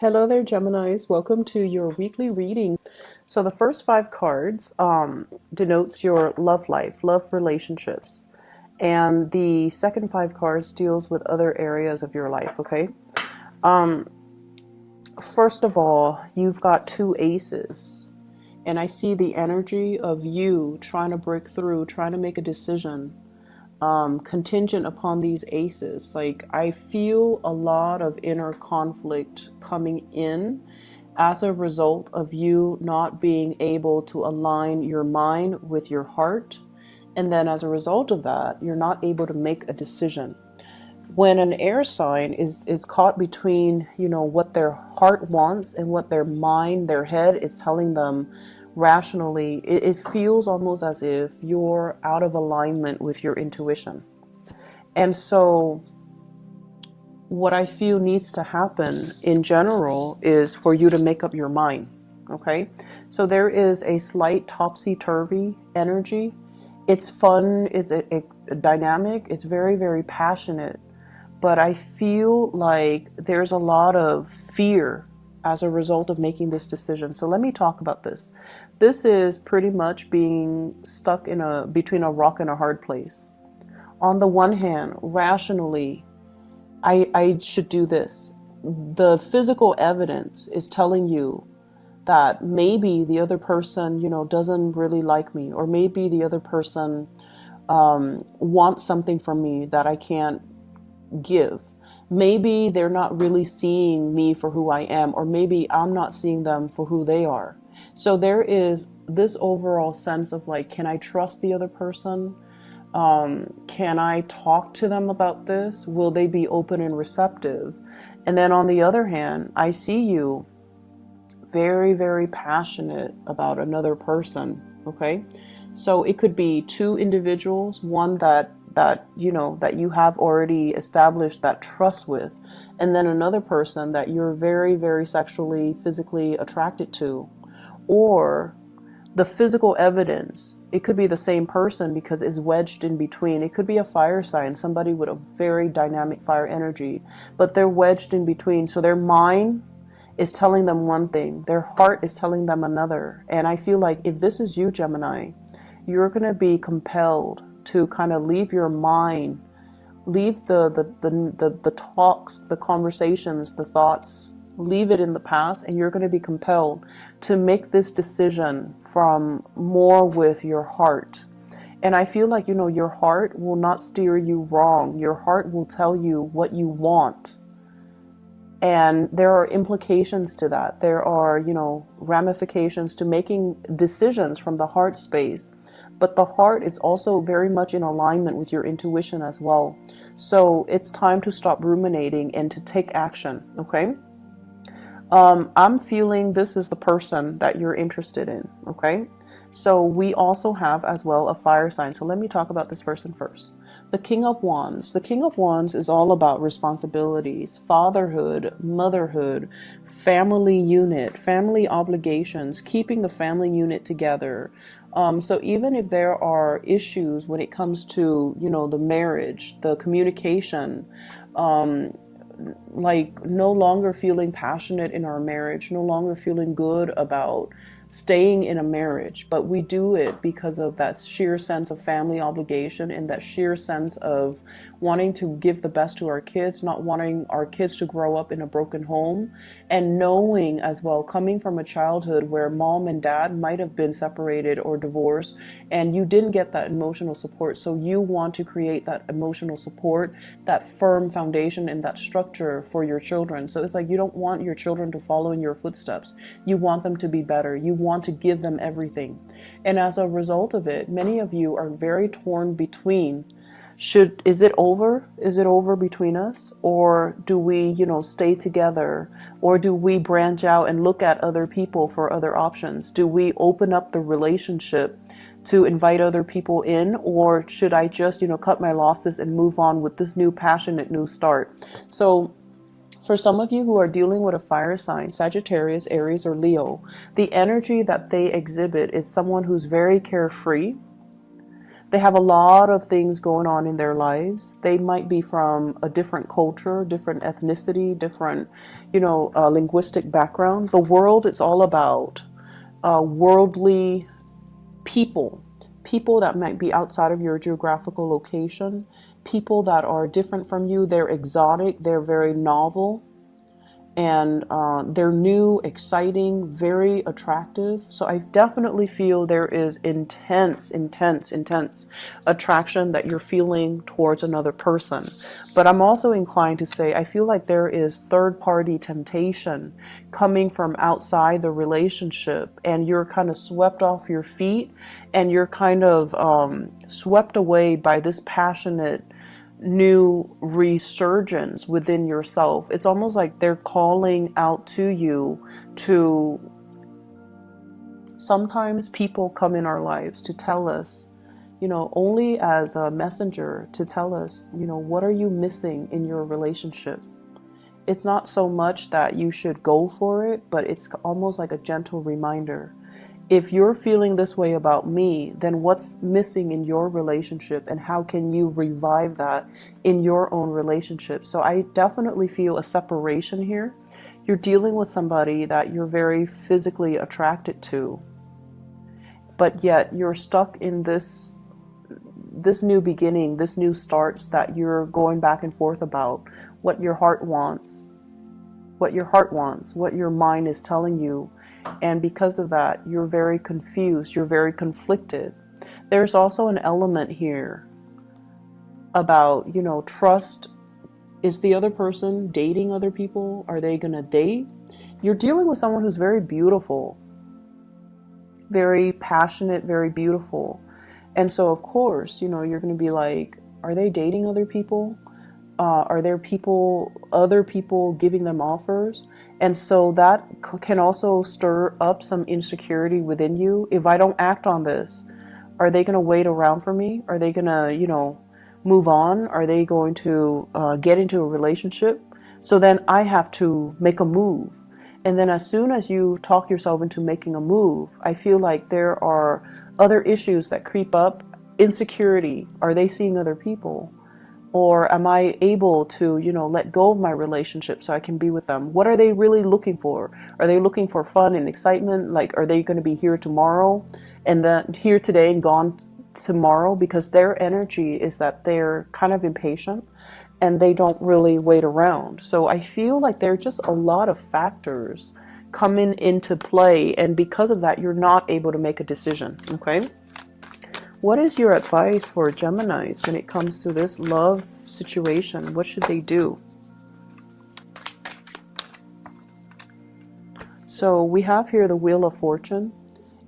Hello there, Geminis. Welcome to your weekly reading. So the first five cards denotes your love life, love relationships. And the second five cards deals with other areas of your life, okay? First of all, you've got two aces. And I see the energy of you trying to break through, trying to make a decision, contingent upon these aces. Like, I feel a lot of inner conflict coming in as a result of you not being able to align your mind with your heart. And then as a result of that, you're not able to make a decision. When an air sign is caught between, what their heart wants and what their mind, their head is telling them rationally, it feels almost as if you're out of alignment with your intuition. And so what I feel needs to happen in general is for you to make up your mind. Okay, so there is a slight topsy-turvy energy. It's fun, it's a dynamic, it's very, very passionate, but I feel like there's a lot of fear as a result of making this decision. So let me talk about this. This is pretty much being stuck between a rock and a hard place. On the one hand, rationally, I should do this. The physical evidence is telling you that maybe the other person, doesn't really like me, or maybe the other person wants something from me that I can't give. Maybe they're not really seeing me for who I am, or maybe I'm not seeing them for who they are. So there is this overall sense of like, can I trust the other person? Can I talk to them about this? Will they be open and receptive? And then on the other hand, I see you very, very passionate about another person. Okay. So it could be two individuals, one that you have already established that trust with, and then another person that you're very, very sexually, physically attracted to. Or the physical evidence, it could be the same person because it's wedged in between. It could be a fire sign, somebody with a very dynamic fire energy, but they're wedged in between. So their mind is telling them one thing, their heart is telling them another. And I feel like if this is you, Gemini, you're going to be compelled to kind of leave your mind, leave the talks, the conversations, the thoughts, leave it in the past, and you're going to be compelled to make this decision from more with your heart. And I feel like, your heart will not steer you wrong. Your heart will tell you what you want. And there are implications to that. There are, ramifications to making decisions from the heart space. But the heart is also very much in alignment with your intuition as well. So it's time to stop ruminating and to take action, okay? I'm feeling this is the person that you're interested in, okay? So we also have as well a fire sign. So let me talk about this person first. The King of Wands. The King of Wands is all about responsibilities, fatherhood, motherhood, family unit, family obligations, keeping the family unit together. So even if there are issues when it comes to, the marriage, the communication, like no longer feeling passionate in our marriage, no longer feeling good about staying in a marriage, but we do it because of that sheer sense of family obligation and that sheer sense of wanting to give the best to our kids, not wanting our kids to grow up in a broken home, and knowing as well, coming from a childhood where mom and dad might have been separated or divorced and you didn't get that emotional support. So you want to create that emotional support, that firm foundation and that structure for your children. So it's like you don't want your children to follow in your footsteps. You want them to be better. You want to give them everything. And as a result of it, many of you are very torn between, is it over? Is it over between us? Or do we, stay together? Or do we branch out and look at other people for other options? Do we open up the relationship to invite other people in? Or should I just, cut my losses and move on with this new passionate new start? So for some of you who are dealing with a fire sign, Sagittarius, Aries, or Leo, the energy that they exhibit is someone who's very carefree, They have a lot of things going on in their lives. They might be from a different culture, different ethnicity, different, linguistic background. The world is all about worldly people, people that might be outside of your geographical location, people that are different from you. They're exotic, they're very novel, and they're new, exciting, very attractive. So I definitely feel there is intense attraction that you're feeling towards another person. But I'm also inclined to say I feel like there is third-party temptation coming from outside the relationship, and you're kind of swept off your feet, and you're kind of swept away by this passionate new resurgence within yourself. It's almost like they're calling out to you to, sometimes people come in our lives to tell us, only as a messenger, to tell us, what are you missing in your relationship? It's not so much that you should go for it, but it's almost like a gentle reminder. If you're feeling this way about me, then what's missing in your relationship, and how can you revive that in your own relationship? So I definitely feel a separation here. You're dealing with somebody that you're very physically attracted to, but yet you're stuck in this new beginning, this new starts that you're going back and forth about, what your heart wants, what your mind is telling you. And because of that, you're very confused, you're very conflicted. There's also an element here about, trust. Is the other person dating other people? Are they going to date? You're dealing with someone who's very beautiful, very passionate, very beautiful. And so, of course, you're going to be like, are they dating other people? Are there other people giving them offers? And so that can also stir up some insecurity within you. If I don't act on this, are they going to wait around for me? Are they going to, move on? Are they going to get into a relationship? So then I have to make a move. And then as soon as you talk yourself into making a move, I feel like there are other issues that creep up. Insecurity. Are they seeing other people? Or am I able to, let go of my relationship so I can be with them? What are they really looking for? Are they looking for fun and excitement? Like, are they going to be here tomorrow and then here today and gone tomorrow? Because their energy is that they're kind of impatient and they don't really wait around. So I feel like there are just a lot of factors coming into play. And because of that, you're not able to make a decision. Okay. What is your advice for Geminis when it comes to this love situation? What should they do? So we have here the Wheel of Fortune.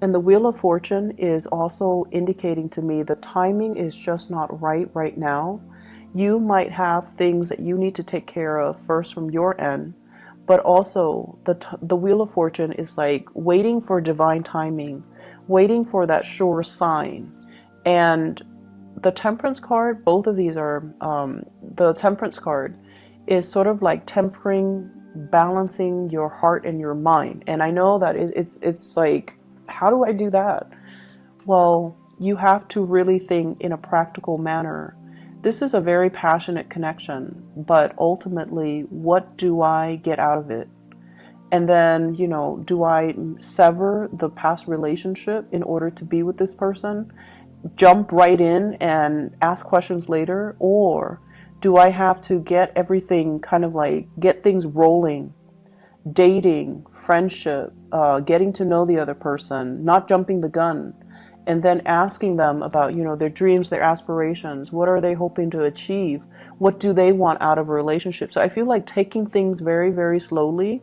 And the Wheel of Fortune is also indicating to me the timing is just not right now. You might have things that you need to take care of first from your end. But also the Wheel of Fortune is like waiting for divine timing, waiting for that sure sign. And the Temperance card, both of these are, the Temperance card is sort of like tempering, balancing your heart and your mind. And I know that it's like, how do I do that? Well, you have to really think in a practical manner. This is a very passionate connection, but ultimately, what do I get out of it? And then, do I sever the past relationship in order to be with this person? Jump right in and ask questions later? Or do I have to get everything kind of like, get things rolling, dating, friendship, getting to know the other person, not jumping the gun, and then asking them about, their dreams, their aspirations, what are they hoping to achieve? What do they want out of a relationship? So I feel like taking things very, very slowly,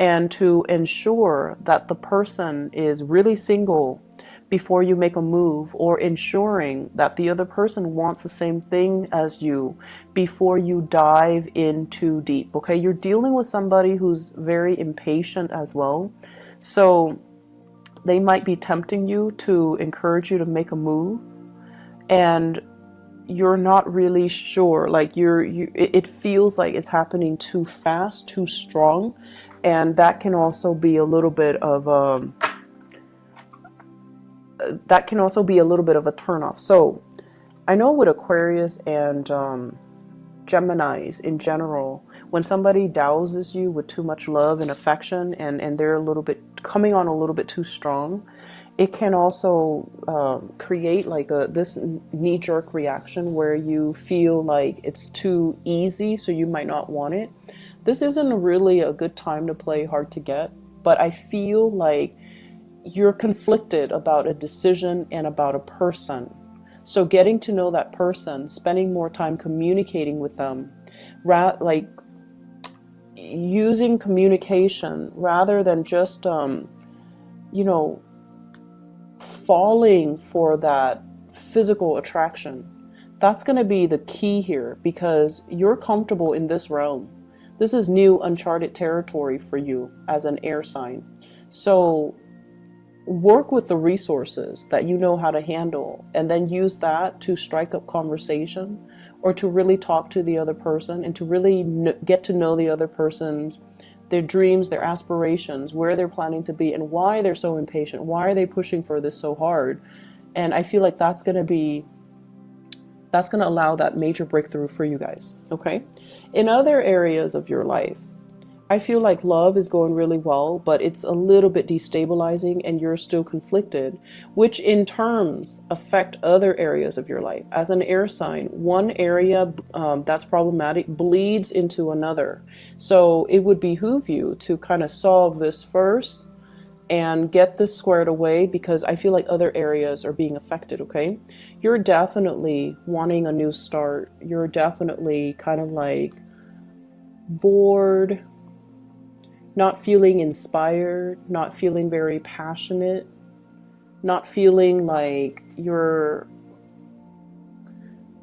and to ensure that the person is really single before you make a move, or ensuring that the other person wants the same thing as you before you dive in too deep. Okay, you're dealing with somebody who's very impatient as well. So they might be tempting you to encourage you to make a move, and you're not really sure. Like it feels like it's happening too fast, too strong, and that can also be a little bit of that can also be a little bit of a turnoff. So I know with Aquarius and Geminis in general, when somebody douses you with too much love and affection, and they're a little bit coming on a little bit too strong, it can also create like this knee-jerk reaction where you feel like it's too easy, so you might not want it. This isn't really a good time to play hard to get, but I feel like you're conflicted about a decision and about a person. So getting to know that person, spending more time communicating with them, like using communication rather than just, you know, falling for that physical attraction. That's going to be the key here, because you're comfortable in this realm. This is new, uncharted territory for you as an air sign. So work with the resources that you know how to handle, and then use that to strike up conversation, or to really talk to the other person, and to really get to know the other person's, their dreams, their aspirations, where they're planning to be, and why they're so impatient. Why are they pushing for this so hard? And I feel like that's going to allow that major breakthrough for you guys. Okay. In other areas of your life, I feel like love is going really well, but it's a little bit destabilizing, and you're still conflicted, which in terms affect other areas of your life. As an air sign, one area that's problematic bleeds into another. So it would behoove you to kind of solve this first and get this squared away, because I feel like other areas are being affected. Okay. You're definitely wanting a new start. You're definitely kind of like bored, not feeling inspired, not feeling very passionate, not feeling like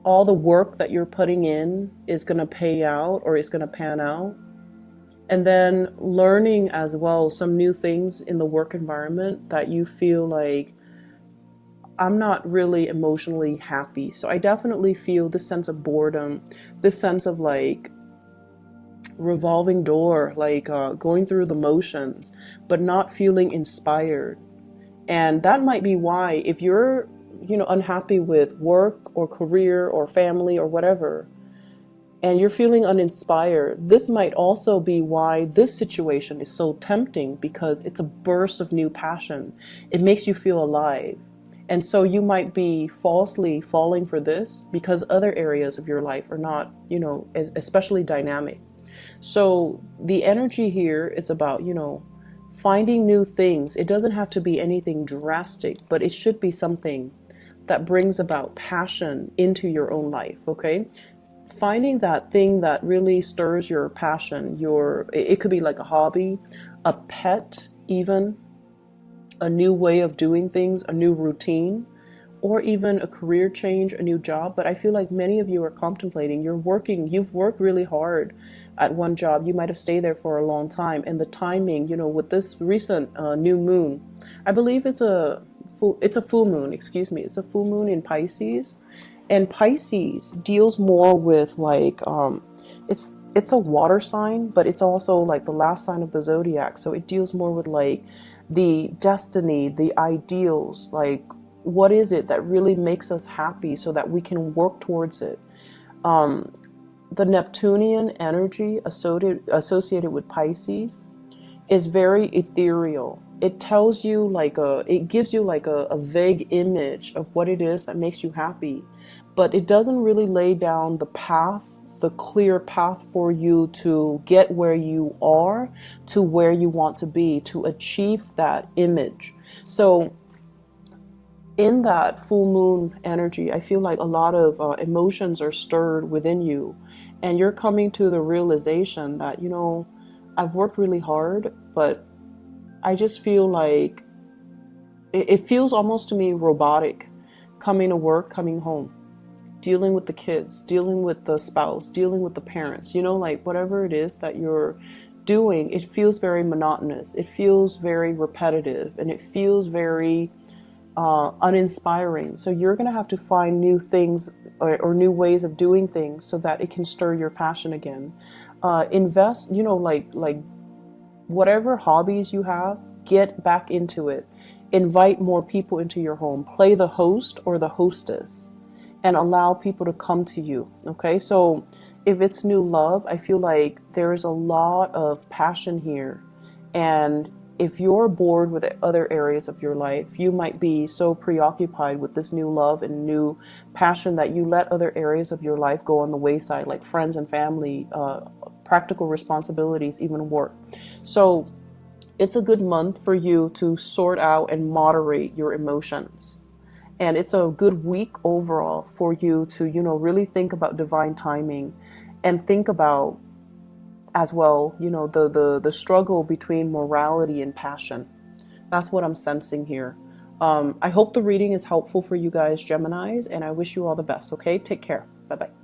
all the work that you're putting in is going to pay out or is going to pan out. And then learning as well some new things in the work environment that you feel like, I'm not really emotionally happy. So I definitely feel this sense of boredom, this sense of like revolving door, like going through the motions, but not feeling inspired. And that might be why, if you're, unhappy with work or career or family or whatever, and you're feeling uninspired, this might also be why this situation is so tempting, because it's a burst of new passion. It makes you feel alive. And so you might be falsely falling for this because other areas of your life are not, especially dynamic. So the energy here is about, finding new things. It doesn't have to be anything drastic, but it should be something that brings about passion into your own life. Okay. Finding that thing that really stirs your passion, it could be like a hobby, a pet, even a new way of doing things, a new routine, or even a career change, a new job. But I feel like many of you are contemplating, you've worked really hard at one job. You might have stayed there for a long time. And the timing, with this recent new moon, I believe it's a full moon, excuse me. It's a full moon in Pisces. And Pisces deals more with like, it's a water sign, but it's also like the last sign of the zodiac. So it deals more with like the destiny, the ideals, like what is it that really makes us happy so that we can work towards it. The Neptunian energy associated with Pisces is very ethereal. It tells you it gives you like a vague image of what it is that makes you happy, but it doesn't really lay down the clear path for you to get where you are to where you want to be, to achieve that image. So in that full moon energy, I feel like a lot of emotions are stirred within you, and you're coming to the realization that, I've worked really hard, but I just feel like it feels almost to me robotic, coming to work, coming home, dealing with the kids, dealing with the spouse, dealing with the parents, like whatever it is that you're doing, it feels very monotonous. It feels very repetitive, and it feels very uninspiring. So you're going to have to find new things or new ways of doing things so that it can stir your passion again. Invest, like whatever hobbies you have, get back into it. invite more people into your home. Play the host or the hostess and allow people to come to you. Okay, so if it's new love, I feel like there's a lot of passion here. And if you're bored with other areas of your life, you might be so preoccupied with this new love and new passion that you let other areas of your life go on the wayside, like friends and family, practical responsibilities, even work. So it's a good month for you to sort out and moderate your emotions. And it's a good week overall for you to, really think about divine timing and think about as well, the struggle between morality and passion. That's what I'm sensing here. I hope the reading is helpful for you guys, Geminis, and I wish you all the best. Okay, take care. Bye-bye.